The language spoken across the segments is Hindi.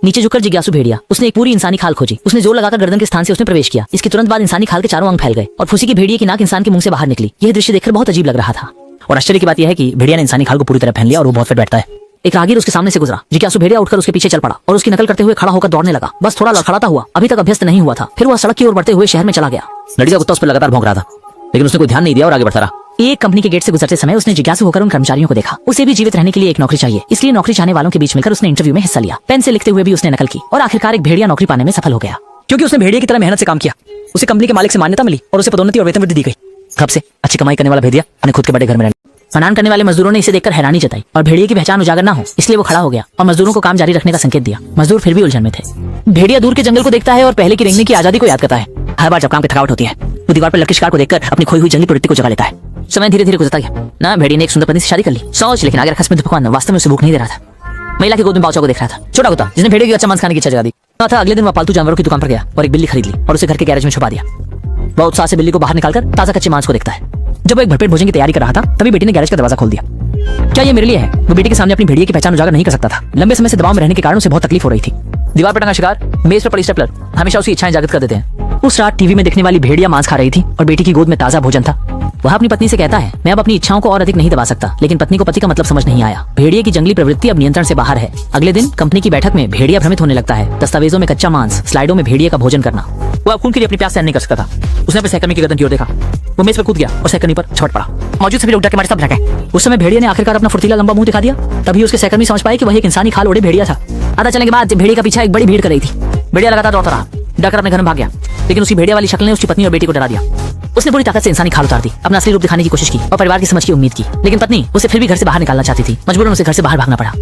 नीचे झुककर जिज्ञासु भेड़िया उसने एक पूरी इंसानी खाल खोजी। उसने जोर लगाकर गर्दन के स्थान से उसने प्रवेश किया। इसके तुरंत बाद इंसानी खाल के चारों अंग फैल गए और फुसी की भेड़िए की नाक इंसान के मुंह से बाहर निकली। यह दृश्य देखकर बहुत अजीब लग रहा था। और आश्चर्य की बात यह है कि भेड़िया ने इंसानी खाल को पूरी तरह पहन लिया और वो बहुत फिट बैठता है। एक राहगीर उसके सामने से गुजरा। जिज्ञासु भेड़िया उठकर उसके पीछे चल पड़ा और उसकी नकल करते हुए खड़ा होकर दौड़ने लगा। बस थोड़ा लड़खड़ाता हुआ, अभी तक अभ्यस्त नहीं हुआ था। फिर वह सड़क की ओर बढ़ते हुए शहर में चला गया। लड़ी का कुत्ता उस पर लगातार भौंक रहा था, लेकिन उसने कोई ध्यान नहीं दिया और आगे बढ़ता रहा। एक कंपनी के गेट से गुजरते समय उसने जिज्ञासु होकर उन कर्मचारियों को देखा। उसे भी जीवित रहने के लिए एक नौकरी चाहिए, इसलिए नौकरी चाहने वालों के बीच मिलकर उसने इंटरव्यू में हिस्सा लिया। पेन से लिखते हुए भी उसने नकल की और आखिरकार एक भेड़िया नौकरी पाने में सफल हो गया। क्योंकि उसने भेड़िया की तरह मेहनत से काम किया, उसे कंपनी के मालिक से मान्यता मिली और उसे पदोन्नति और वेतन वृद्धि दी गई। तब से अच्छी कमाई करने वाला भेड़िया अपने खुद के बड़े घर में रहने। स्नान करने वाले मजदूरों ने इसे देखकर हैरानी जताई और भेड़िए की पहचान उजागर ना हो इसलिए वो खड़ा हो गया और मजदूरों को काम जारी रखने का संकेत दिया। मजदूर फिर भी उलझन में थे। भेड़िया दूर के जंगल को देखता है और पहले की रेंगने की आजादी को याद करता है। हर बार जब काम की थकावट होती है वो दीवार पर लटके शिकार को देखकर अपनी खोई हुई जंगली प्रवृत्ति को जगा लेता है। समय धीरे धीरे गुजरता गया। ना भेड़िए ने एक सुंदर पत्नी से शादी कर ली। सोच, लेकिन आगे रखा स्मित भगवान वास्तव में उसे भूख नहीं दे रहा था। महिला के गोद में बादशाह को देख रहा था। छोटा कुत्ता जिसने भेड़िए की अच्छा मांस खाने की इच्छा जगा दी था। अगले दिन वह पालतू जानवरों की दुकान पर गया और एक बिल्ली खरीद ली और उसे घर के गैरेज में छुपा दिया। वह उत्साह से बिल्ली को बाहर निकालकर ताजा कच्चे मांस को देखता है। जब वो एक भरपेट भोजन की तैयारी कर रहा था तभी बेटी ने गैरेज का दरवाजा खोल दिया। क्या ये मेरे लिए है? वो बेटी के सामने अपनी भेड़िए की पहचान उजागर नहीं कर सकता था। लंबे समय से दबाव में रहने के कारण उसे बहुत तकलीफ हो रही थी। दीवार पर टंगा शिकार, मेज पर पड़ी स्टेपलर हमेशा उसकी इच्छाएं जागृत कर देते हैं। उस रात टीवी में दिखने वाली भेड़िया मांस खा रही थी और बेटी की गोद में ताजा भोजन था। वह अपनी पत्नी से कहता है, मैं अब अपनी इच्छाओं को और अधिक नहीं दबा सकता। लेकिन पत्नी को पति का मतलब समझ नहीं आया। भेड़िए की जंगली प्रवृत्ति अब नियंत्रण से बाहर है। अगले दिन कंपनी की बैठक में भेड़िया भ्रमित होने लगता है। दस्तावेजों में कच्चा मांस, स्लाइडों में भेड़िए का भोजन करना। वह खून के लिए अपनी प्यास सहन नहीं कर सकता था। उसने अपने सहकर्मी की गर्दन की ओर देखा। वो मेज पर कूद गया और सहकर्मी पर छपट पड़ा। मौजूद सभी लोग डर के मारे सब भागे। उस समय भेड़िए ने आखिरकार अपना फुर्तीला लंबा मुंह दिखा दिया। तभी उसके सहकर्मी समझ पाए कि वह एक इंसानी खाल ओढ़े भेड़िया था। आधा चलने के बाद भेड़िए का पीछा एक बड़ी भीड़ कर रही थी। भेड़िया लगातार दौड़ता रहा, डरकर अपने घर में भाग गया। लेकिन उसकी भेड़िया वाली शक्ल ने उसकी पत्नी और बेटी को डरा दिया। उसने पूरी ताकत से इंसानी खाल उतार दी, अपना असली रूप दिखाने की कोशिश की और परिवार की समझ की उम्मीद की। लेकिन पत्नी उसे फिर भी घर से बाहर निकालना चाहती थी। मजबूरन उसे घर से बाहर भागना पड़ा।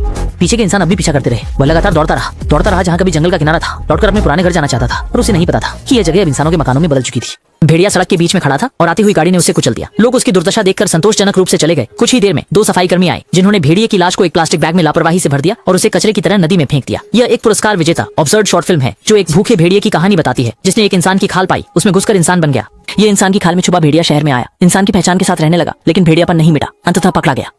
पीछे के इंसान अब भी पीछा करते रहे। वह लगातार दौड़ता रहा जहाँ कभी जंगल का किनारा था। लौटकर अपने पुराने घर जाना चाहता था और उसे नहीं पता था कि यह जगह अब इंसानों के मकानों में बदल चुकी थी। भेड़िया सड़क के बीच में खड़ा था और आती हुई गाड़ी ने उसे कुचल दिया। लोग उसकी दुर्दशा देखकर संतोषजनक रूप से चले गए। कुछ ही देर में 2 सफाई कर्मी आए जिन्होंने भेड़िए की लाश को एक प्लास्टिक बैग में लापरवाही से भर दिया और उसे कचरे की तरह नदी में फेंक दिया। यह एक पुरस्कार विजेता ऑब्सर्ड शॉर्ट फिल्म है जो एक भूखे भेड़िए की कहानी बताती है जिसने एक इंसान की खाल पाई, उसमें घुसकर इंसान बन गया। ये इंसान की खाल में छुपा भेड़िया शहर में आया, इंसान की पहचान के साथ रहने लगा, लेकिन भेड़ियापन नहीं मिटा, अंततः पकड़ा गया।